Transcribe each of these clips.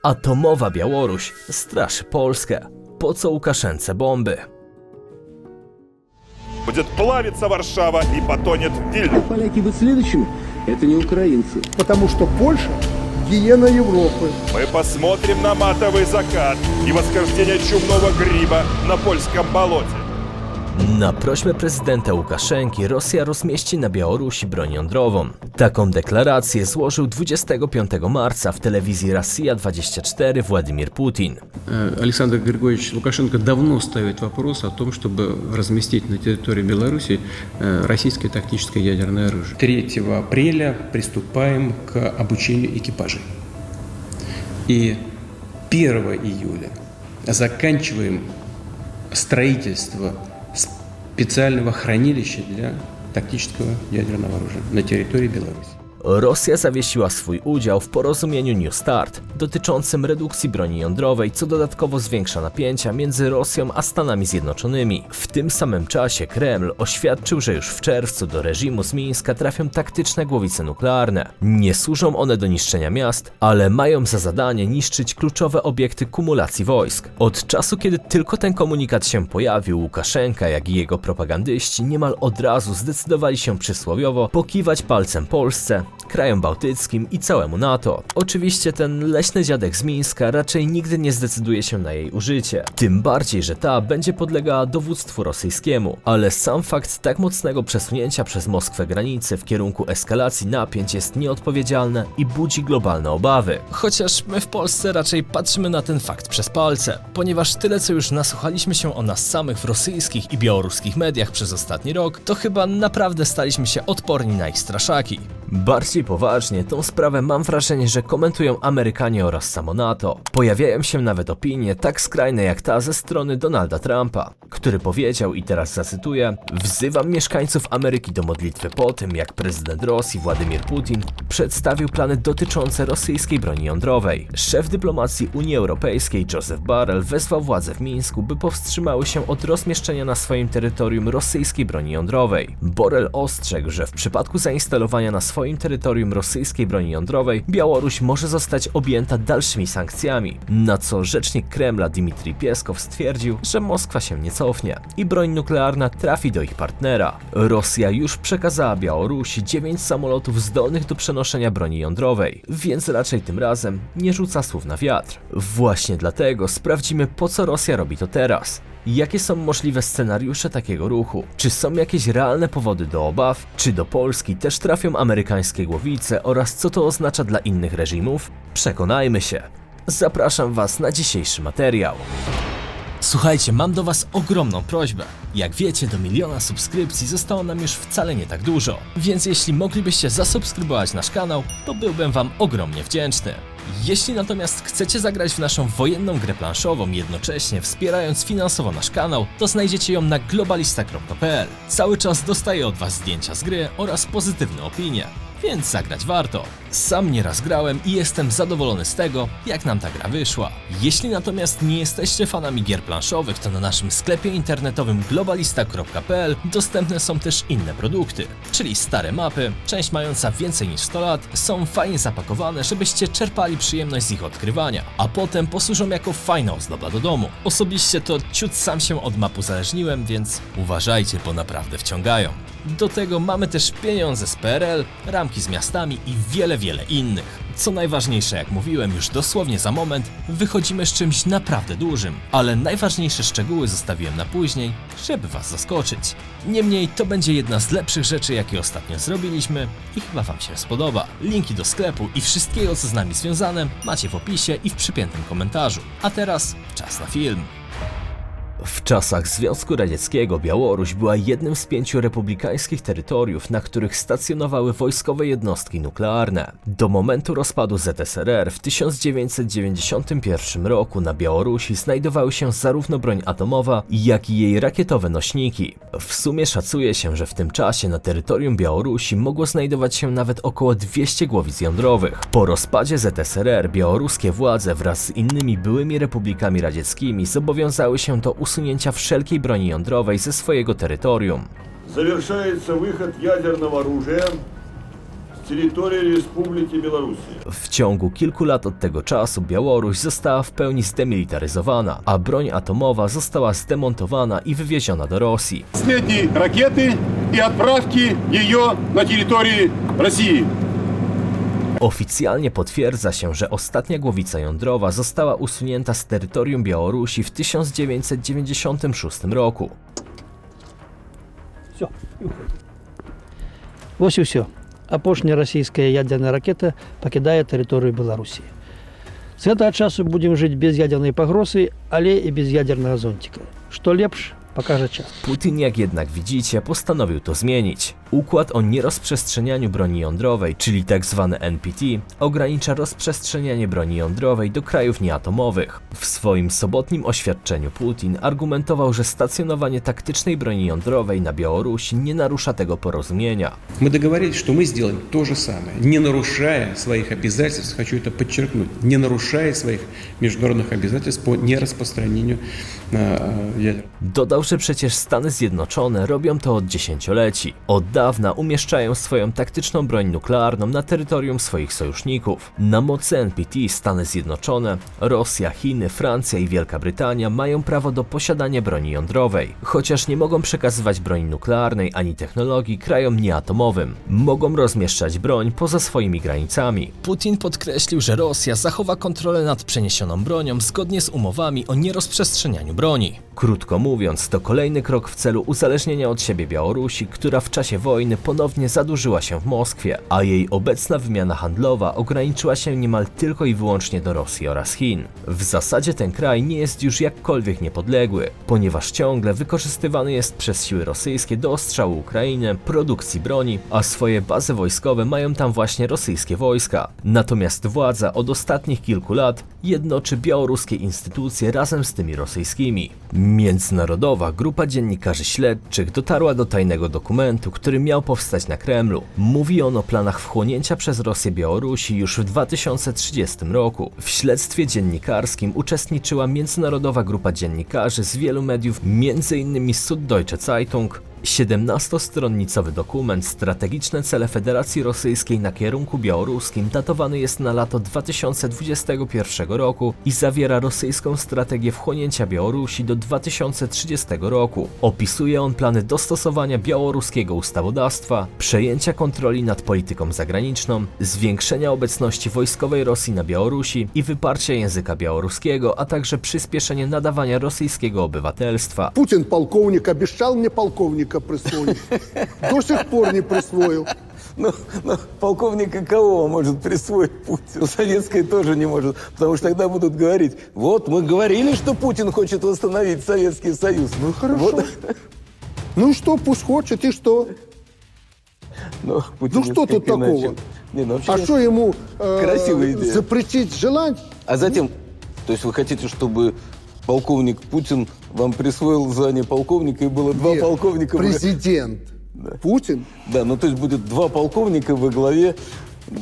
Atomowa Białoruś straszy Polskę. Po co Łukaszence bomby? Будет плавиться Варшава и потонет Вильнюс. Поляки быть следующим – это не украинцы. Потому что Польша – гиена Европы. Мы посмотрим на матовый закат и восхождение чумного гриба на польском болоте. Na prośbę prezydenta Łukaszenki Rosja rozmieści na Białorusi broń jądrową. Taką deklarację złożył 25 marca w telewizji Россия-24 Władimir Putin. Александр Григорьевич Лукашенко давно ставит вопрос о том, чтобы разместить на территории Беларуси российское тактическое ядерное оружие. 3 апреля приступаем к обучению экипажей. И 1 июля заканчиваем строительство специального хранилища для тактического ядерного оружия на территории Беларуси. Rosja zawiesiła swój udział w porozumieniu New START dotyczącym redukcji broni jądrowej, co dodatkowo zwiększa napięcia między Rosją a Stanami Zjednoczonymi. W tym samym czasie Kreml oświadczył, że już w czerwcu do reżimu z Mińska trafią taktyczne głowice nuklearne. Nie służą one do niszczenia miast, ale mają za zadanie niszczyć kluczowe obiekty kumulacji wojsk. Od czasu, kiedy tylko ten komunikat się pojawił, Łukaszenka, jak i jego propagandyści niemal od razu zdecydowali się przysłowiowo pokiwać palcem Polsce, krajom bałtyckim i całemu NATO. Oczywiście ten leśny dziadek z Mińska raczej nigdy nie zdecyduje się na jej użycie. Tym bardziej, że ta będzie podlegała dowództwu rosyjskiemu. Ale sam fakt tak mocnego przesunięcia przez Moskwę granicy w kierunku eskalacji napięć jest nieodpowiedzialny i budzi globalne obawy. Chociaż my w Polsce raczej patrzymy na ten fakt przez palce, ponieważ tyle co już nasłuchaliśmy się o nas samych w rosyjskich i białoruskich mediach przez ostatni rok, to chyba naprawdę staliśmy się odporni na ich straszaki. Bardziej poważnie tą sprawę mam wrażenie, że komentują Amerykanie oraz samo NATO. Pojawiają się nawet opinie tak skrajne jak ta ze strony Donalda Trumpa, który powiedział, i teraz zacytuję: "Wzywam mieszkańców Ameryki do modlitwy po tym, jak prezydent Rosji Władimir Putin przedstawił plany dotyczące rosyjskiej broni jądrowej. Szef dyplomacji Unii Europejskiej Joseph Borrell wezwał władze w Mińsku, by powstrzymały się od rozmieszczenia na swoim terytorium rosyjskiej broni jądrowej. Borrell ostrzegł, że w przypadku zainstalowania na swoim terytorium rosyjskiej broni jądrowej Białoruś może zostać objęta dalszymi sankcjami, na co rzecznik Kremla Dmitrij Pieskow stwierdził, że Moskwa się nie cofnie i broń nuklearna trafi do ich partnera. Rosja już przekazała Białorusi 9 samolotów zdolnych do przenoszenia broni jądrowej, więc raczej tym razem nie rzuca słów na wiatr. Właśnie dlatego sprawdzimy, po co Rosja robi to teraz. Jakie są możliwe scenariusze takiego ruchu? Czy są jakieś realne powody do obaw? Czy do Polski też trafią amerykańskie głowice oraz co to oznacza dla innych reżimów? Przekonajmy się. Zapraszam Was na dzisiejszy materiał. Słuchajcie, mam do Was ogromną prośbę. Jak wiecie, do 1 000 000 subskrypcji zostało nam już wcale nie tak dużo, więc jeśli moglibyście zasubskrybować nasz kanał, to byłbym Wam ogromnie wdzięczny. Jeśli natomiast chcecie zagrać w naszą wojenną grę planszową, jednocześnie wspierając finansowo nasz kanał, to znajdziecie ją na globalista.pl. Cały czas dostaję od Was zdjęcia z gry oraz pozytywne opinie, więc zagrać warto. Sam nieraz grałem i jestem zadowolony z tego, jak nam ta gra wyszła. Jeśli natomiast nie jesteście fanami gier planszowych, to na naszym sklepie internetowym globalista.pl dostępne są też inne produkty, czyli stare mapy, część mająca więcej niż 100 lat, są fajnie zapakowane, żebyście czerpali przyjemność z ich odkrywania, a potem posłużą jako fajna ozdoba do domu. Osobiście to ciut sam się od map uzależniłem, więc uważajcie, bo naprawdę wciągają. Do tego mamy też pieniądze z PRL, ramki z miastami i wiele innych. Co najważniejsze, jak mówiłem już dosłownie za moment, wychodzimy z czymś naprawdę dużym, ale najważniejsze szczegóły zostawiłem na później, żeby Was zaskoczyć. Niemniej to będzie jedna z lepszych rzeczy, jakie ostatnio zrobiliśmy i chyba Wam się spodoba. Linki do sklepu i wszystkiego, co z nami związane, macie w opisie i w przypiętym komentarzu. A teraz czas na film. W czasach Związku Radzieckiego Białoruś była jednym z 5 republikańskich terytoriów, na których stacjonowały wojskowe jednostki nuklearne. Do momentu rozpadu ZSRR w 1991 roku na Białorusi znajdowały się zarówno broń atomowa, jak i jej rakietowe nośniki. W sumie szacuje się, że w tym czasie na terytorium Białorusi mogło znajdować się nawet około 200 głowic jądrowych. Po rozpadzie ZSRR białoruskie władze wraz z innymi byłymi republikami radzieckimi zobowiązały się do usunięcia wszelkiej broni jądrowej ze swojego terytorium. Завершается выход ядерного оружия с территории Республики Белоруссия. W ciągu kilku lat od tego czasu Białoruś została w pełni zdemilitaryzowana, a broń atomowa została zdemontowana i wywieziona do Rosji. Последние ракеты и отправки ее на территории России. Oficjalnie potwierdza się, że ostatnia głowica jądrowa została usunięta z terytorium Białorusi w 1996 roku. Все, и уходит. Ось і все. Апошняя расійская ядерная ракета пакідае тэрыторыю Беларусі. З гэтага часу будзем жыць без ядернай пагрозы, але і без ядернага зонціка. Што лепш, покаже час. Putin, jak jednak widzicie, postanowił to zmienić. Układ o nierozprzestrzenianiu broni jądrowej, czyli tzw. NPT, ogranicza rozprzestrzenianie broni jądrowej do krajów nieatomowych. W swoim sobotnim oświadczeniu Putin argumentował, że stacjonowanie taktycznej broni jądrowej na Białorusi nie narusza tego porozumienia. Мы договорились, что мы сделаем то же самое, не нарушая своих обязательств, хочу это подчеркнуть, не нарушая своих международных обязательств по нераспространению ядер. Dodał, że przecież Stany Zjednoczone robią to od dziesięcioleci. Od dawna umieszczają swoją taktyczną broń nuklearną na terytorium swoich sojuszników. Na mocy NPT Stany Zjednoczone, Rosja, Chiny, Francja i Wielka Brytania mają prawo do posiadania broni jądrowej, chociaż nie mogą przekazywać broni nuklearnej ani technologii krajom nieatomowym. Mogą rozmieszczać broń poza swoimi granicami. Putin podkreślił, że Rosja zachowa kontrolę nad przeniesioną bronią zgodnie z umowami o nierozprzestrzenianiu broni. Krótko mówiąc, to kolejny krok w celu uzależnienia od siebie Białorusi, która w czasie wojny ponownie zadłużyła się w Moskwie, a jej obecna wymiana handlowa ograniczyła się niemal tylko i wyłącznie do Rosji oraz Chin. W zasadzie ten kraj nie jest już jakkolwiek niepodległy, ponieważ ciągle wykorzystywany jest przez siły rosyjskie do ostrzału Ukrainy, produkcji broni, a swoje bazy wojskowe mają tam właśnie rosyjskie wojska. Natomiast władza od ostatnich kilku lat jednoczy białoruskie instytucje razem z tymi rosyjskimi. Międzynarodowa grupa dziennikarzy śledczych dotarła do tajnego dokumentu, który miał powstać na Kremlu. Mówi on o planach wchłonięcia przez Rosję Białorusi już w 2030 roku. W śledztwie dziennikarskim uczestniczyła międzynarodowa grupa dziennikarzy z wielu mediów, m.in. Süddeutsche Zeitung. 17-stronnicowy dokument Strategiczne cele Federacji Rosyjskiej na kierunku białoruskim datowany jest na lato 2021 roku i zawiera rosyjską strategię wchłonięcia Białorusi do 2030 roku. Opisuje on plany dostosowania białoruskiego ustawodawstwa, przejęcia kontroli nad polityką zagraniczną, zwiększenia obecności wojskowej Rosji na Białorusi i wyparcia języka białoruskiego, a także przyspieszenie nadawania rosyjskiego obywatelstwa. Путин полковник обещал мне полковника присвоить. До сих пор не присвоил. Ну, полковника кого он может присвоить Путину? Советской тоже не может, потому что тогда будут говорить, вот мы говорили, что Путин хочет восстановить Советский Союз. Ну хорошо. Вот. Ну что, пусть хочет, и что? Ну, Путин Ну что это тут как иначе. такого? Не, ну, вообще А что ему красивая идея. запретить желать? А затем, то есть вы хотите, чтобы полковник Путин вам присвоил звание полковника и было два Нет, полковника? Президент Путин. Да, ну то есть будет два полковника во главе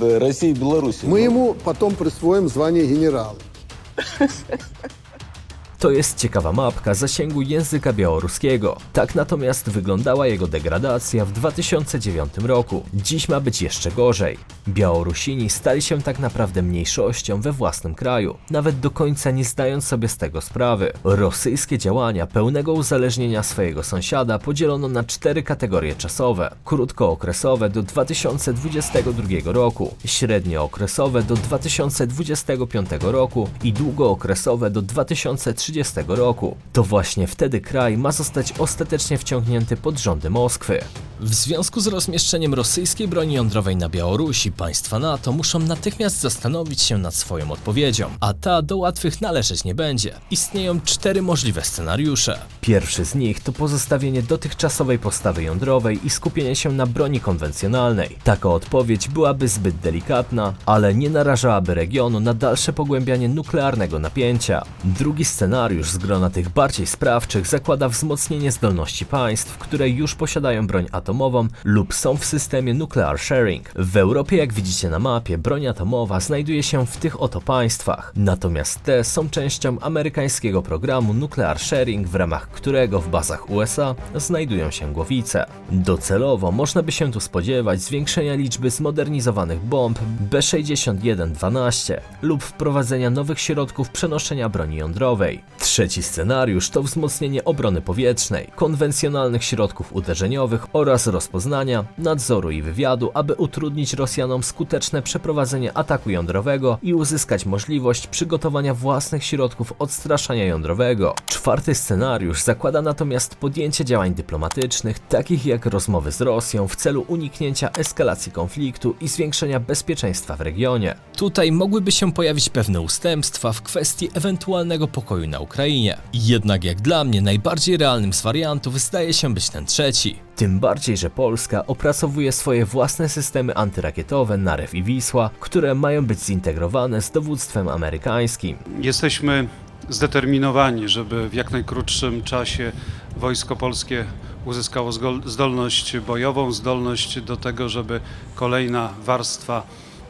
России и Беларуси. Мы ему потом присвоим звание генерала. To jest ciekawa mapka zasięgu języka białoruskiego. Tak natomiast wyglądała jego degradacja w 2009 roku. Dziś ma być jeszcze gorzej. Białorusini stali się tak naprawdę mniejszością we własnym kraju, nawet do końca nie zdając sobie z tego sprawy. Rosyjskie działania pełnego uzależnienia swojego sąsiada podzielono na 4 kategorie czasowe. Krótkookresowe do 2022 roku, średniookresowe do 2025 roku i długookresowe do 2030 roku. To właśnie wtedy kraj ma zostać ostatecznie wciągnięty pod rządy Moskwy. W związku z rozmieszczeniem rosyjskiej broni jądrowej na Białorusi, państwa NATO muszą natychmiast zastanowić się nad swoją odpowiedzią, a ta do łatwych należeć nie będzie. Istnieją 4 możliwe scenariusze. Pierwszy z nich to pozostawienie dotychczasowej postawy jądrowej i skupienie się na broni konwencjonalnej. Taka odpowiedź byłaby zbyt delikatna, ale nie narażałaby regionu na dalsze pogłębianie nuklearnego napięcia. Drugi scenariusz scenariusz z grona tych bardziej sprawczych zakłada wzmocnienie zdolności państw, które już posiadają broń atomową lub są w systemie nuclear sharing. W Europie, jak widzicie na mapie, broń atomowa znajduje się w tych oto państwach, natomiast te są częścią amerykańskiego programu nuclear sharing, w ramach którego w bazach USA znajdują się głowice. Docelowo można by się tu spodziewać zwiększenia liczby zmodernizowanych bomb B-61-12 lub wprowadzenia nowych środków przenoszenia broni jądrowej. Trzeci scenariusz to wzmocnienie obrony powietrznej, konwencjonalnych środków uderzeniowych oraz rozpoznania, nadzoru i wywiadu, aby utrudnić Rosjanom skuteczne przeprowadzenie ataku jądrowego i uzyskać możliwość przygotowania własnych środków odstraszania jądrowego. Czwarty scenariusz zakłada natomiast podjęcie działań dyplomatycznych, takich jak rozmowy z Rosją w celu uniknięcia eskalacji konfliktu i zwiększenia bezpieczeństwa w regionie. Tutaj mogłyby się pojawić pewne ustępstwa w kwestii ewentualnego pokoju na Ukrainie. Jednak jak dla mnie najbardziej realnym z wariantów zdaje się być ten trzeci. Tym bardziej, że Polska opracowuje swoje własne systemy antyrakietowe Narew i Wisła, które mają być zintegrowane z dowództwem amerykańskim. Jesteśmy zdeterminowani, żeby w jak najkrótszym czasie Wojsko Polskie uzyskało zdolność bojową, zdolność do tego, żeby kolejna warstwa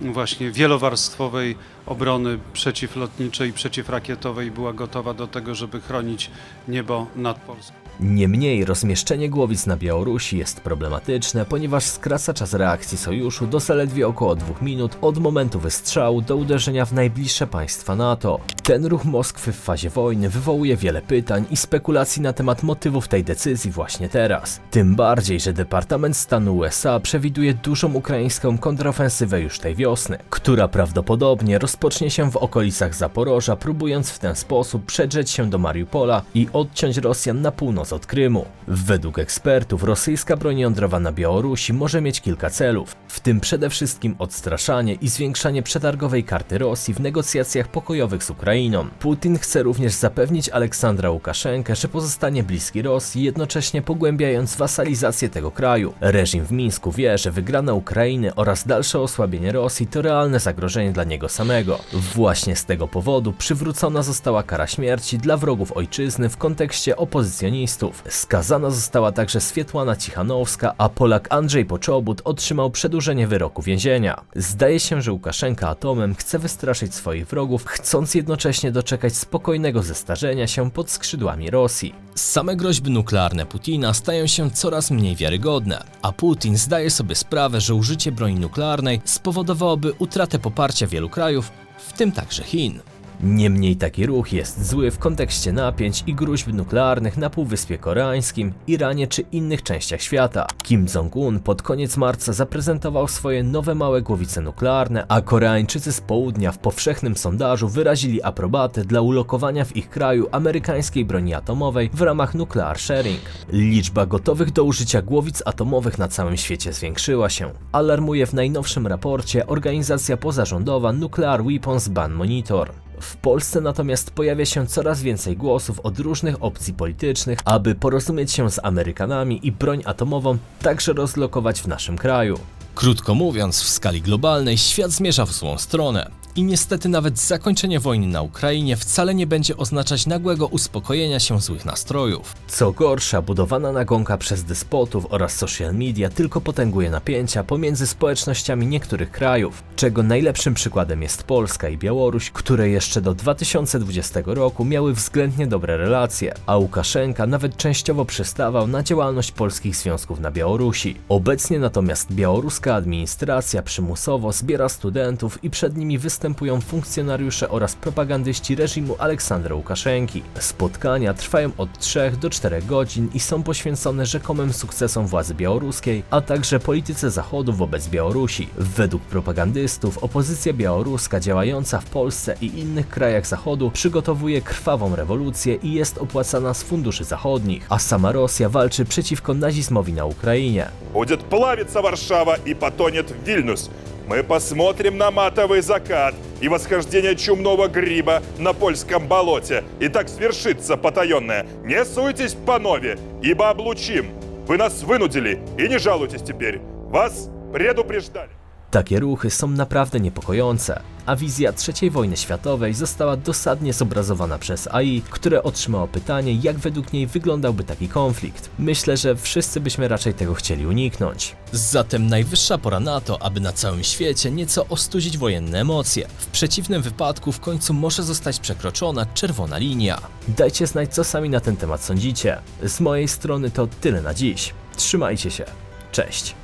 właśnie wielowarstwowej obrony przeciwlotniczej, przeciwrakietowej była gotowa do tego, żeby chronić niebo nad Polską. Niemniej rozmieszczenie głowic na Białorusi jest problematyczne, ponieważ skraca czas reakcji sojuszu do zaledwie około 2 minut od momentu wystrzału do uderzenia w najbliższe państwa NATO. Ten ruch Moskwy w fazie wojny wywołuje wiele pytań i spekulacji na temat motywów tej decyzji właśnie teraz. Tym bardziej, że Departament Stanu USA przewiduje dużą ukraińską kontrofensywę już tej wiosny, która prawdopodobnie rozpocznie się w okolicach Zaporoża, próbując w ten sposób przedrzeć się do Mariupola i odciąć Rosjan na północ od Krymu. Według ekspertów rosyjska broń jądrowa na Białorusi może mieć kilka celów, w tym przede wszystkim odstraszanie i zwiększanie przetargowej karty Rosji w negocjacjach pokojowych z Ukrainą. Putin chce również zapewnić Aleksandra Łukaszenkę, że pozostanie bliski Rosji, jednocześnie pogłębiając wasalizację tego kraju. Reżim w Mińsku wie, że wygrana Ukrainy oraz dalsze osłabienie Rosji to realne zagrożenie dla niego samego. Właśnie z tego powodu przywrócona została kara śmierci dla wrogów ojczyzny w kontekście opozycjonistów. Skazana została także Swietłana Cichanowska, a Polak Andrzej Poczobut otrzymał przedłużenie wyroku więzienia. Zdaje się, że Łukaszenka atomem chce wystraszyć swoich wrogów, chcąc jednocześnie doczekać spokojnego zestarzenia się pod skrzydłami Rosji. Same groźby nuklearne Putina stają się coraz mniej wiarygodne, a Putin zdaje sobie sprawę, że użycie broni nuklearnej spowodowałoby utratę poparcia wielu krajów, w tym także Chin. Niemniej taki ruch jest zły w kontekście napięć i gróźb nuklearnych na Półwyspie Koreańskim, Iranie czy innych częściach świata. Kim Jong-un pod koniec marca zaprezentował swoje nowe małe głowice nuklearne, a Koreańczycy z południa w powszechnym sondażu wyrazili aprobatę dla ulokowania w ich kraju amerykańskiej broni atomowej w ramach nuclear sharing. Liczba gotowych do użycia głowic atomowych na całym świecie zwiększyła się, alarmuje w najnowszym raporcie organizacja pozarządowa Nuclear Weapons Ban Monitor. W Polsce natomiast pojawia się coraz więcej głosów od różnych opcji politycznych, aby porozumieć się z Amerykanami i broń atomową także rozlokować w naszym kraju. Krótko mówiąc, w skali globalnej świat zmierza w złą stronę. I niestety nawet zakończenie wojny na Ukrainie wcale nie będzie oznaczać nagłego uspokojenia się złych nastrojów. Co gorsza, budowana nagonka przez despotów oraz social media tylko potęguje napięcia pomiędzy społecznościami niektórych krajów, czego najlepszym przykładem jest Polska i Białoruś, które jeszcze do 2020 roku miały względnie dobre relacje, a Łukaszenka nawet częściowo przystawał na działalność polskich związków na Białorusi. Obecnie natomiast białoruska administracja przymusowo zbiera studentów i przed nimi występują funkcjonariusze oraz propagandyści reżimu Aleksandra Łukaszenki. Spotkania trwają od 3 do 4 godzin i są poświęcone rzekomym sukcesom władzy białoruskiej, a także polityce Zachodu wobec Białorusi. Według propagandystów opozycja białoruska działająca w Polsce i innych krajach Zachodu przygotowuje krwawą rewolucję i jest opłacana z funduszy zachodnich, a sama Rosja walczy przeciwko nazizmowi na Ukrainie. Будет плавиться Варшава и потонет Вильнюс. Мы посмотрим на матовый закат и восхождение чумного гриба на польском болоте. И так свершится потаенное. Не суйтесь, панове, ибо облучим. Вы нас вынудили, и не жалуйтесь теперь. Вас предупреждали. Takie ruchy są naprawdę niepokojące, a wizja III wojny światowej została dosadnie zobrazowana przez AI, które otrzymało pytanie, jak według niej wyglądałby taki konflikt. Myślę, że wszyscy byśmy raczej tego chcieli uniknąć. Zatem najwyższa pora na to, aby na całym świecie nieco ostudzić wojenne emocje. W przeciwnym wypadku w końcu może zostać przekroczona czerwona linia. Dajcie znać, co sami na ten temat sądzicie. Z mojej strony to tyle na dziś. Trzymajcie się. Cześć.